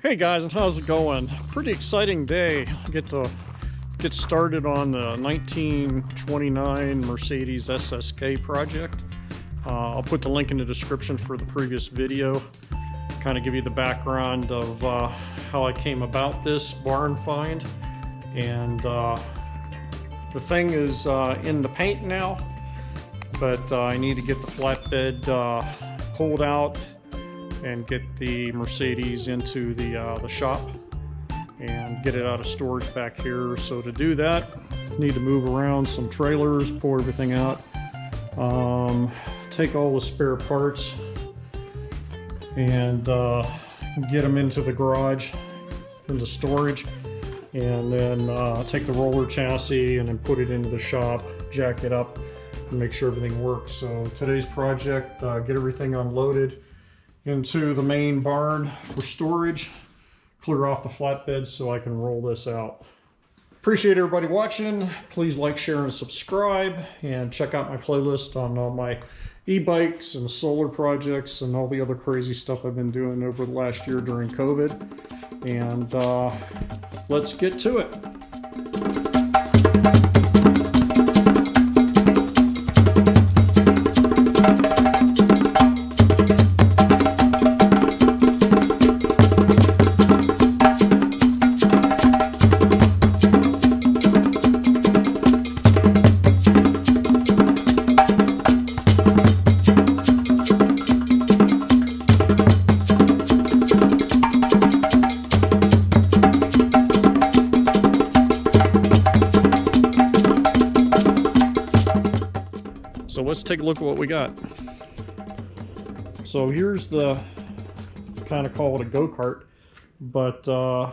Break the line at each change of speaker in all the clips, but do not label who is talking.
Hey guys, and how's it going? Pretty exciting day. Get started on the 1929 Mercedes SSK project. I'll put the link in the description for the previous video. Kind of give you the background of how I came about this barn find. And the thing is in the paint now, but I need to get the flatbed pulled out and get the Mercedes into the shop and get it out of storage back here. So to do that, need to move around some trailers, pull everything out, take all the spare parts and get them into the garage, into storage, and then take the roller chassis and then put it into the shop, jack it up, and make sure everything works. So today's project, get everything unloaded into the main barn for storage, clear off the flatbed so I can roll this out. Appreciate everybody watching. Please like, share, and subscribe, and check out my playlist on all my e-bikes and solar projects and all the other crazy stuff I've been doing over the last year during COVID. And let's get to it. So let's take a look at what we got. So here's the, kind of call it a go-kart, but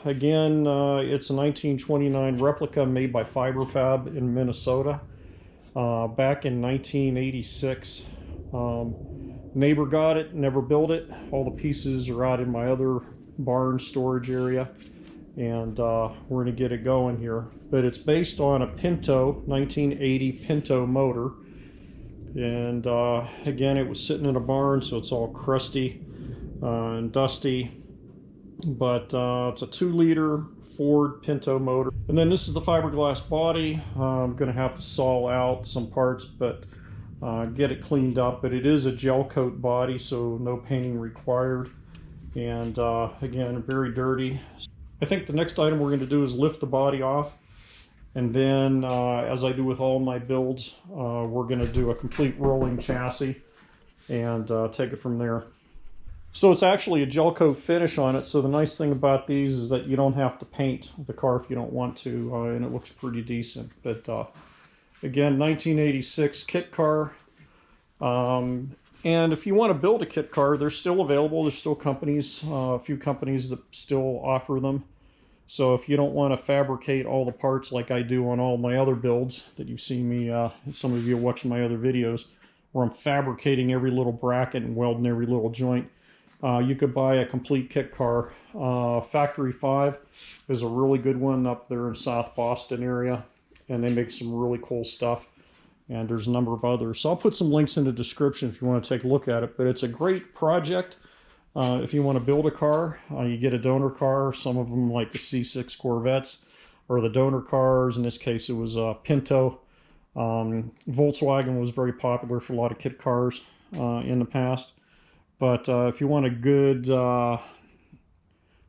again, it's a 1929 replica made by Fiberfab in Minnesota back in 1986. Neighbor got it, never built it. All the pieces are out in my other barn storage area, and we're going to get it going here. But it's based on a Pinto, 1980 Pinto motor. And again, it was sitting in a barn, so it's all crusty and dusty, but it's a 2-liter Ford Pinto motor. And then this is the fiberglass body. I'm going to have to saw out some parts, but get it cleaned up. But it is a gel coat body, so no painting required. And again, very dirty. I think the next item we're going to do is lift the body off. And then, as I do with all my builds, we're going to do a complete rolling chassis and take it from there. So it's actually a gel coat finish on it. So the nice thing about these is that you don't have to paint the car if you don't want to, and it looks pretty decent. But again, 1986 kit car. And if you want to build a kit car, they're still available. There's still companies, a few companies that still offer them. So if you don't want to fabricate all the parts like I do on all my other builds that you've seen me, some of you watching my other videos, where I'm fabricating every little bracket and welding every little joint, you could buy a complete kit car. Factory 5 is a really good one up there in South Boston area, and they make some really cool stuff. And there's a number of others. So I'll put some links in the description if you want to take a look at it. But it's a great project. If you want to build a car, you get a donor car. Some of them, like the C6 Corvettes, or the donor cars. In this case, it was Pinto. Volkswagen was very popular for a lot of kit cars in the past. But if you want a good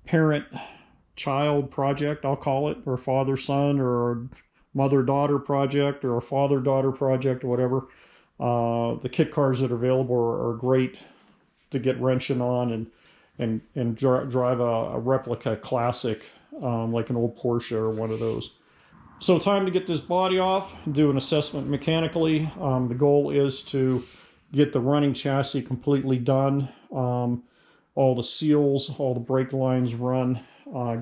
parent-child project, I'll call it, or father-son, or mother-daughter project, or a father-daughter project, or whatever, the kit cars that are available are great to get wrenching on and drive a replica classic, like an old Porsche or one of those. So time to get this body off, do an assessment mechanically. The goal is to get the running chassis completely done, all the seals, all the brake lines run,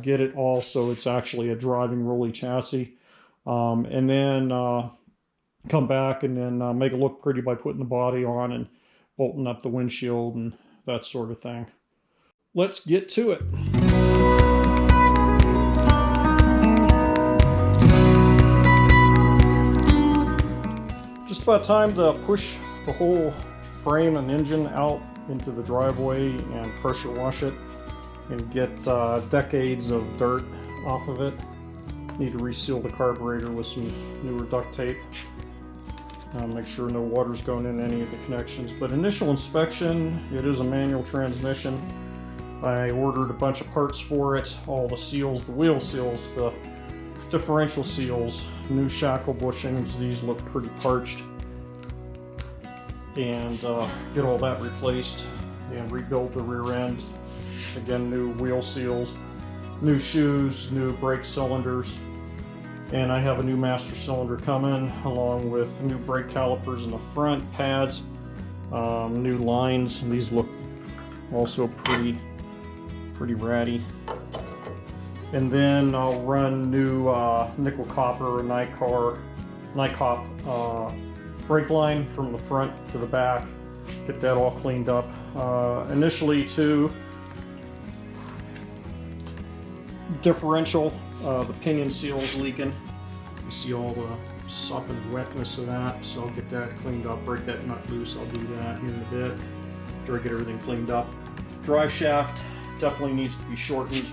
get it all so it's actually a driving rolly chassis, and then come back and then make it look pretty by putting the body on and bolting up the windshield and that sort of thing. Let's get to it. Just about time to push the whole frame and engine out into the driveway and pressure wash it. and get decades of dirt off of it. Need to reseal the carburetor with some newer duct tape. Make sure no water's going in any of the connections. But initial inspection, it is a manual transmission. I ordered a bunch of parts for it, all the seals, the wheel seals, the differential seals, new shackle bushings. These look pretty parched. And get all that replaced and rebuild the rear end. Again, new wheel seals, new shoes, new brake cylinders. And I have a new master cylinder coming, along with new brake calipers in the front, pads, new lines. These look also pretty ratty. And then I'll run new nickel copper or NiCop brake line from the front to the back. Get that all cleaned up. Initially, too, differential, the pinion seal is leaking. You see all the suck and wetness of that, so I'll get that cleaned up, break that nut loose. I'll do that here in a bit after I get everything cleaned up. Drive shaft definitely needs to be shortened,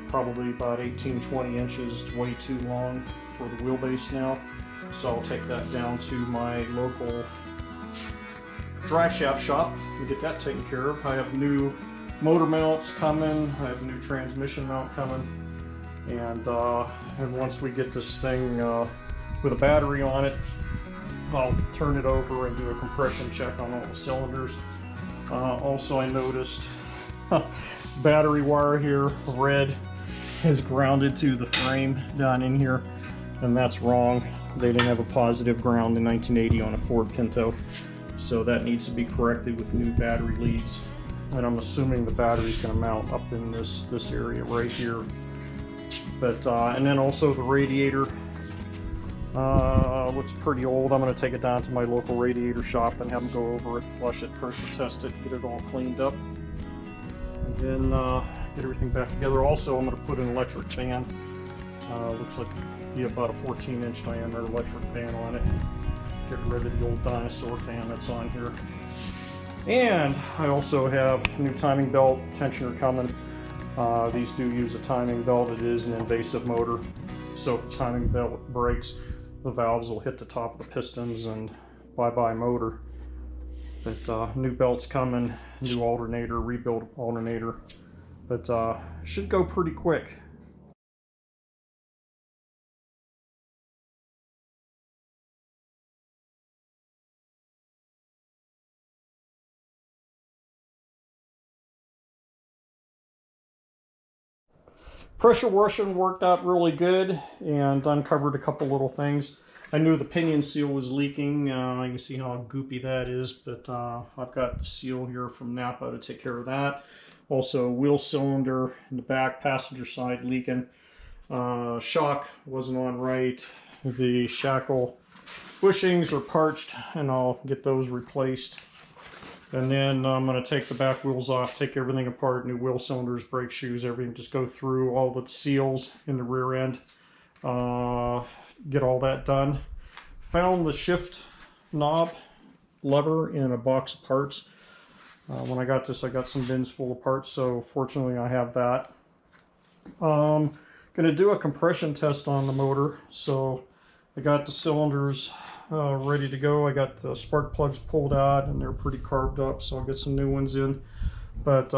probably about 18-20 inches. It's way too long for the wheelbase now, so I'll take that down to my local drive shaft shop and get that taken care of. I have new motor mounts coming, I have a new transmission mount coming, and once we get this thing with a battery on it, I'll turn it over and do a compression check on all the cylinders. Also, I noticed battery wire here, red, is grounded to the frame down in here, and that's wrong. They didn't have a positive ground in 1980 on a Ford Pinto, so that needs to be corrected with new battery leads. And I'm assuming the battery's going to mount up in this area right here. But and then also the radiator looks pretty old. I'm going to take it down to my local radiator shop and have them go over it, flush it, pressure test it, get it all cleaned up, and then get everything back together. Also, I'm going to put an electric fan. Looks like be about a 14-inch diameter electric fan on it. Get rid of the old dinosaur fan that's on here. And I also have a new timing belt tensioner coming. These do use a timing belt. It is an invasive motor, so if the timing belt breaks, the valves will hit the top of the pistons and bye-bye motor. But new belts coming, new alternator, rebuild alternator, but should go pretty quick. Pressure washing worked out really good and uncovered a couple little things. I knew the pinion seal was leaking. You can see how goopy that is, but I've got the seal here from Napa to take care of that. Also, wheel cylinder in the back passenger side leaking. Shock wasn't on right. The shackle bushings are parched, and I'll get those replaced. And then I'm going to take the back wheels off, take everything apart, new wheel cylinders, brake shoes, everything. Just go through all the seals in the rear end, get all that done. Found the shift knob lever in a box of parts. When I got this, I got some bins full of parts, so fortunately I have that. Going to do a compression test on the motor. So I got the cylinders ready to go. I got the spark plugs pulled out and they're pretty carved up, so I'll get some new ones in. But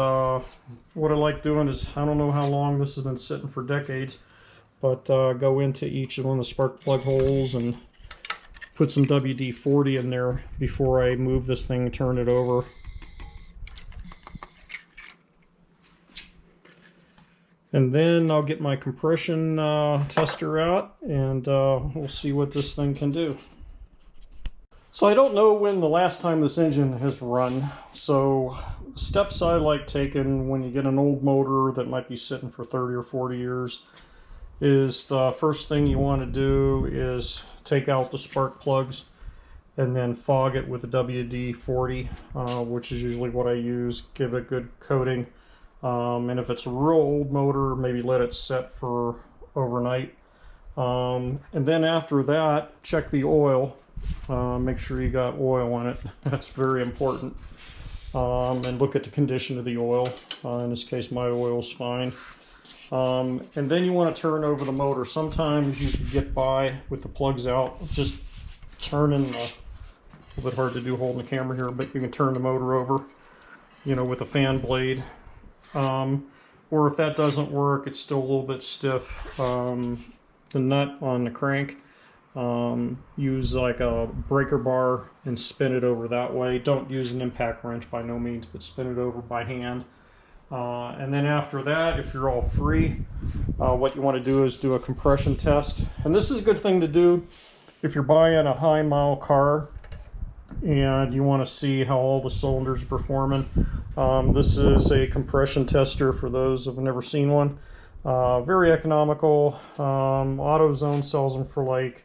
what I like doing is, I don't know how long this has been sitting for, decades, but go into each one of the spark plug holes and put some WD-40 in there before I move this thing and turn it over. And then I'll get my compression tester out and we'll see what this thing can do. So I don't know when the last time this engine has run, so steps I like taking when you get an old motor that might be sitting for 30 or 40 years is the first thing you want to do is take out the spark plugs and then fog it with a WD-40, which is usually what I use. Give it a good coating, and if it's a real old motor, maybe let it set for overnight. And then after that, check the oil. Make sure you got oil in it. That's very important. and look at the condition of the oil. In this case, my oil's fine. And then you want to turn over the motor. Sometimes you can get by with the plugs out, just turning a little bit hard to do holding the camera here, but you can turn the motor over, you know, with a fan blade. Or if that doesn't work, it's still a little bit stiff, the nut on the crank, use like a breaker bar and spin it over that way. Don't use an impact wrench by no means, but spin it over by hand. And then after that, if you're all free, what you want to do is do a compression test. And this is a good thing to do if you're buying a high mile car and you want to see how all the cylinders are performing. This is a compression tester for those who have never seen one. Very economical. AutoZone sells them for like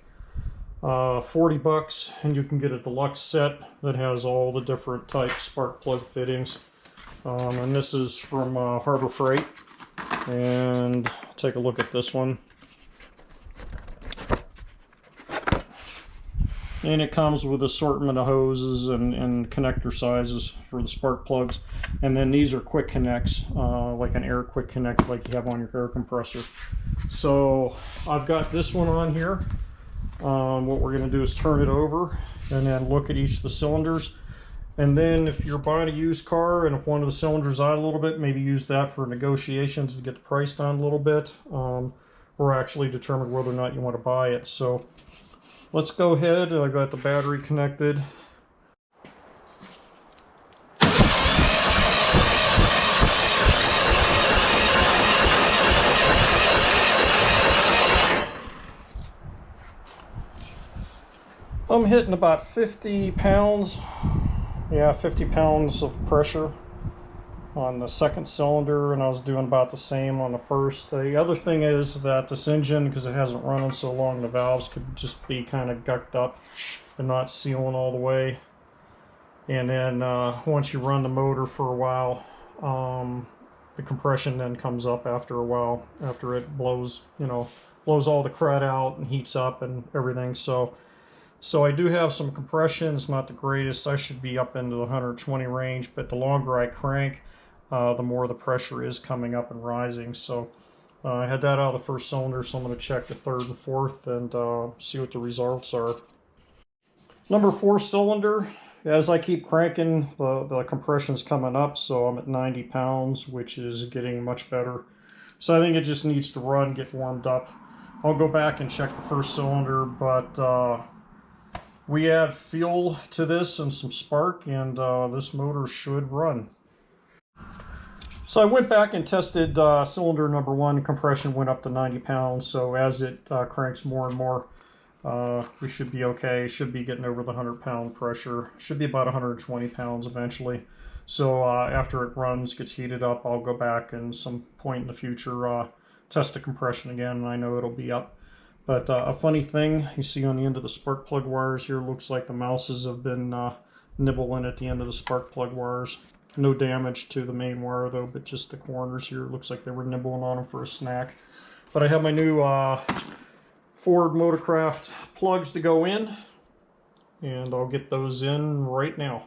40 bucks, and you can get a deluxe set that has all the different type spark plug fittings. And this is from Harbor Freight. And take a look at this one. And it comes with assortment of hoses and connector sizes for the spark plugs. And then these are quick connects, like an air quick connect like you have on your air compressor. So I've got this one on here. What we're going to do is turn it over and then look at each of the cylinders. And then if you're buying a used car and if one of the cylinders out a little bit, maybe use that for negotiations to get the price down a little bit, or actually determine whether or not you want to buy it. So let's go ahead. I've got the battery connected. I'm hitting about 50 pounds. Yeah, 50 pounds of pressure on the second cylinder, and I was doing about the same on the first. The other thing is that this engine, because it hasn't run in so long, the valves could just be kind of gucked up and not sealing all the way. And then once you run the motor for a while, the compression then comes up after a while, after it blows, you know, blows all the crud out and heats up and everything. So I do have some compression. It's not the greatest. I should be up into the 120 range, but the longer I crank, the more the pressure is coming up and rising. So I had that out of the first cylinder, so I'm going to check the third and fourth and see what the results are. Number 4 cylinder, as I keep cranking, the compression's coming up, so I'm at 90 pounds, which is getting much better. So I think it just needs to run, get warmed up. I'll go back and check the first cylinder, but we add fuel to this and some spark, and this motor should run. So I went back and tested cylinder number 1. Compression went up to 90 pounds. So as it cranks more and more, we should be okay. Should be getting over the 100-pound pressure. Should be about 120 pounds eventually. So after it runs, gets heated up, I'll go back and some point in the future test the compression again, and I know it'll be up. But a funny thing, you see on the end of the spark plug wires here, looks like the mouses have been nibbling at the end of the spark plug wires. No damage to the main wire though, but just the corners here. Looks like they were nibbling on them for a snack. But I have my new Ford Motorcraft plugs to go in, and I'll get those in right now.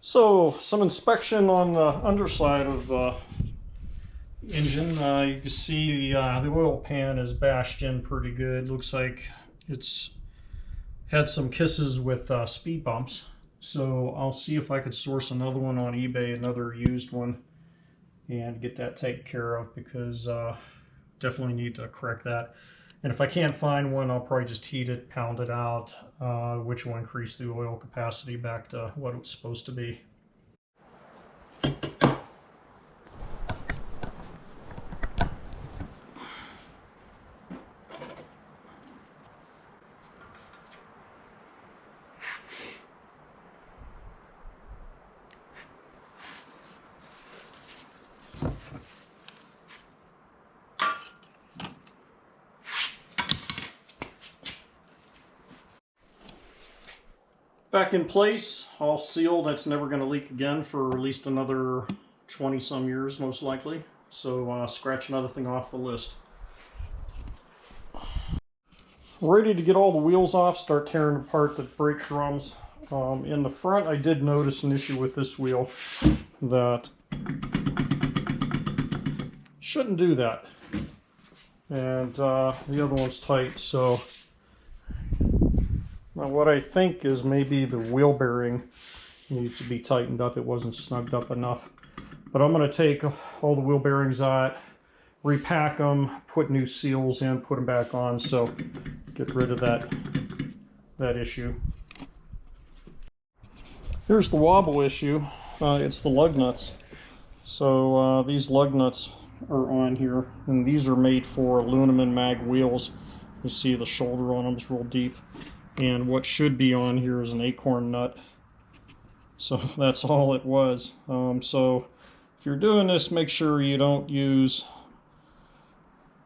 So, some inspection on the underside of the engine. You can see the oil pan is bashed in pretty good. Looks like it's had some kisses with speed bumps. So I'll see if I could source another one on eBay, another used one, and get that taken care of, because definitely need to correct that. And if I can't find one, I'll probably just heat it, pound it out, which will increase the oil capacity back to what it was supposed to be. Back in place, all sealed. That's never going to leak again for at least another 20 some years, most likely. So scratch another thing off the list. Ready to get all the wheels off, start tearing apart the brake drums. In the front, I did notice an issue with this wheel that shouldn't do that. And the other one's tight, so now what I think is maybe the wheel bearing needs to be tightened up. It wasn't snugged up enough. But I'm going to take all the wheel bearings out, repack them, put new seals in, put them back on, so get rid of that issue. Here's the wobble issue. It's the lug nuts. So these lug nuts are on here, and these are made for aluminum mag wheels. You see the shoulder on them is real deep, and what should be on here is an acorn nut. So that's all it was. So if you're doing this, make sure you don't use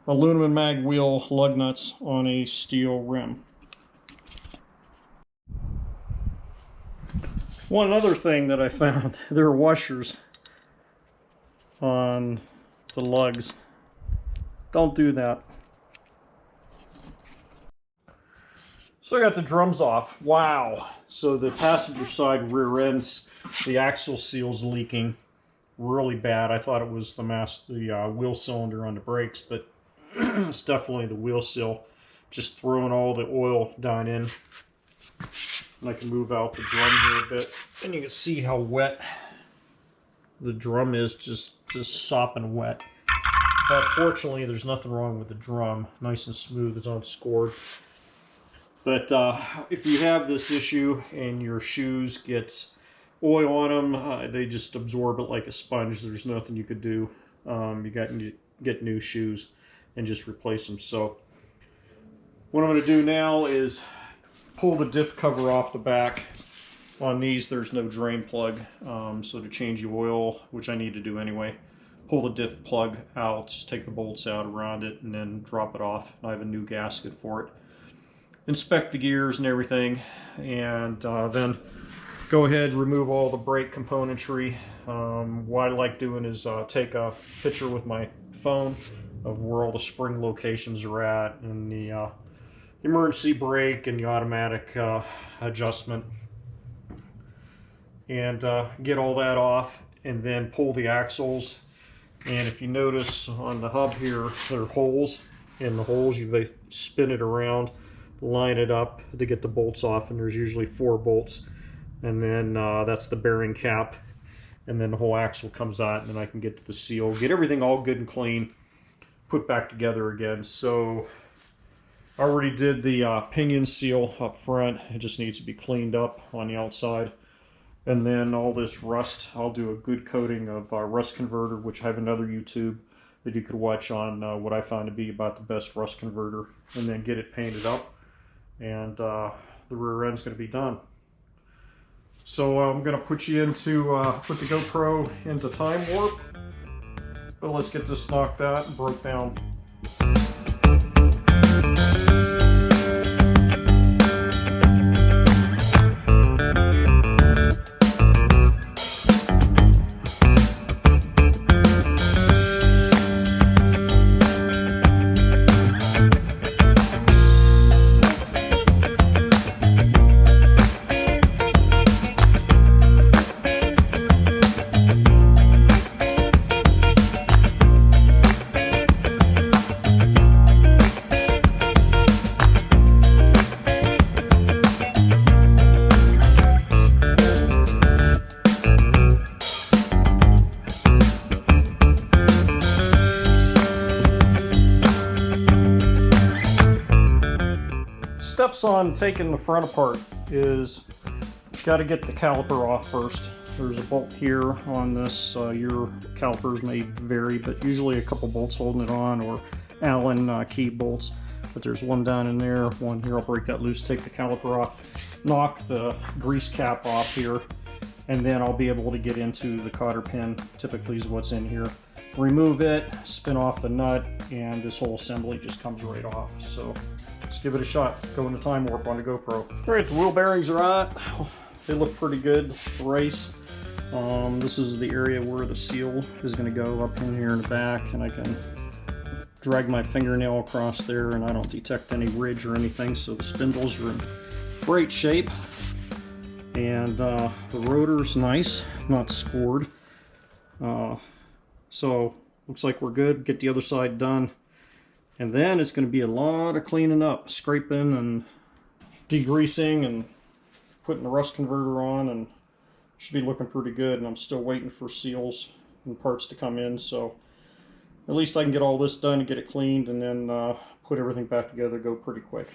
aluminum mag wheel lug nuts on a steel rim. One other thing that I found, there are washers on the lugs. Don't do that. So I got the drums off. Wow. So the passenger side rear ends, the axle seal's leaking really bad. I thought it was the wheel cylinder on the brakes, but it's definitely the wheel seal. Just throwing all the oil down in. And I can move out the drum here a bit, and you can see how wet the drum is, just sopping wet. But fortunately, there's nothing wrong with the drum. Nice and smooth, it's unscored. But if you have this issue and your shoes get oil on them, they just absorb it like a sponge. There's nothing you could do. You got to get new shoes and just replace them. So what I'm going to do now is pull the diff cover off the back. On these, there's no drain plug, so to change the oil, which I need to do anyway, pull the diff plug out, just take the bolts out around it, and then drop it off. I have a new gasket for it. Inspect the gears and everything, and then go ahead, remove all the brake componentry. What I like doing is take a picture with my phone of where all the spring locations are at, and the emergency brake and the automatic adjustment, and get all that off, and then pull the axles. And if you notice on the hub here, there are holes. In the holes, you spin it around, line it up to get the bolts off, and there's usually 4 bolts, and then that's the bearing cap, and then the whole axle comes out, and then I can get to the seal, get everything all good and clean, put back together again. So I already did the pinion seal up front. It just needs to be cleaned up on the outside. And then all this rust, I'll do a good coating of rust converter, which I have another YouTube that you could watch on what I found to be about the best rust converter, and then get it painted up, and the rear end's going to be done. So I'm going to put you into, put the GoPro into time warp, but let's get this knocked out and broke down. Steps on taking the front apart is got to get the caliper off first. There's a bolt here on this. Your calipers may vary, but usually a couple bolts holding it on, or Allen key bolts. But there's one down in there, one here. I'll break that loose, take the caliper off, knock the grease cap off here, and then I'll be able to get into the cotter pin, typically is what's in here. Remove it, spin off the nut, and this whole assembly just comes right off. So let's give it a shot. Go into time warp on the GoPro. All right, the wheel bearings are out. They look pretty good. The race. This is the area where the seal is going to go, up in here in the back, and I can drag my fingernail across there, and I don't detect any ridge or anything, so the spindles are in great shape. And the rotor's nice, not scored. So looks like we're good. Get the other side done. And then it's going to be a lot of cleaning up, scraping and degreasing and putting the rust converter on, and should be looking pretty good. And I'm still waiting for seals and parts to come in, so at least I can get all this done and get it cleaned, and then put everything back together, go pretty quick.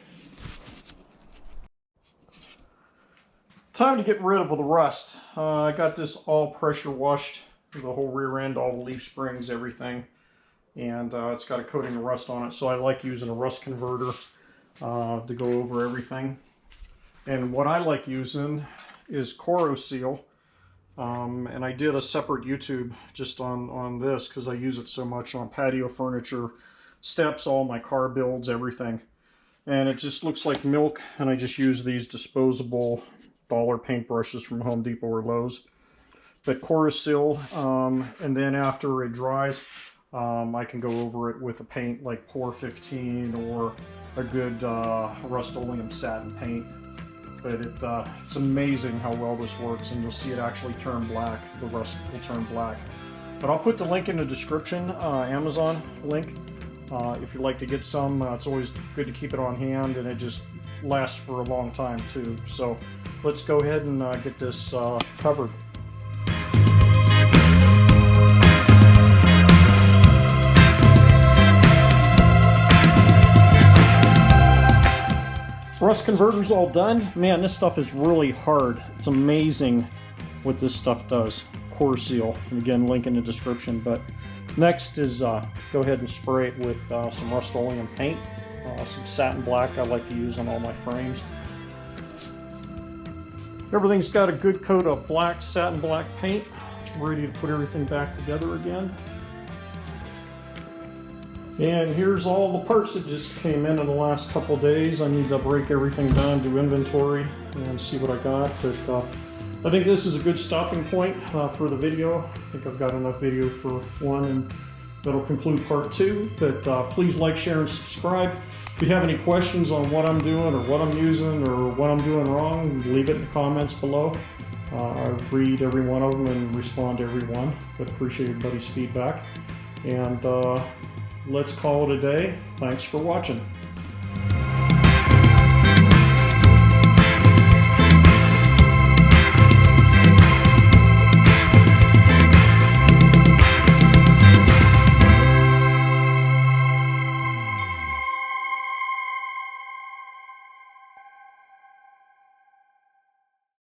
Time to get rid of the rust. I got this all pressure washed, the whole rear end, all the leaf springs, everything. And it's got a coating of rust on it, so I like using a rust converter to go over everything. And what I like using is Seal. And I did a separate YouTube just on this because I use it so much on patio furniture, steps, all my car builds, everything. And it just looks like milk, and I just use these disposable dollar paintbrushes from Home Depot or Lowe's. But Seal, and then after it dries, I can go over it with a paint like Pour 15 or a good Rust-Oleum satin paint. But it's amazing how well this works, and you'll see it actually turn black. The rust will turn black. But I'll put the link in the description, Amazon link. If you'd like to get some, it's always good to keep it on hand, and it just lasts for a long time too. So let's go ahead and get this covered. Rust converter's all done. Man, this stuff is really hard. It's amazing what this stuff does. Seal, and again, link in the description. But next is go ahead and spray it with some Rust-Oleum paint, some satin black I like to use on all my frames. Everything's got a good coat of black, satin black paint, ready to put everything back together again. And here's all the parts that just came in the last couple days. I need to break everything down, do inventory, and see what I got. But I think this is a good stopping point for the video. I think I've got enough video for one, and that'll conclude part 2. But please like, share, and subscribe. If you have any questions on what I'm doing or what I'm using or what I'm doing wrong, leave it in the comments below. I read every one of them and respond to every one, but appreciate everybody's feedback. And let's call it a day. Thanks for watching.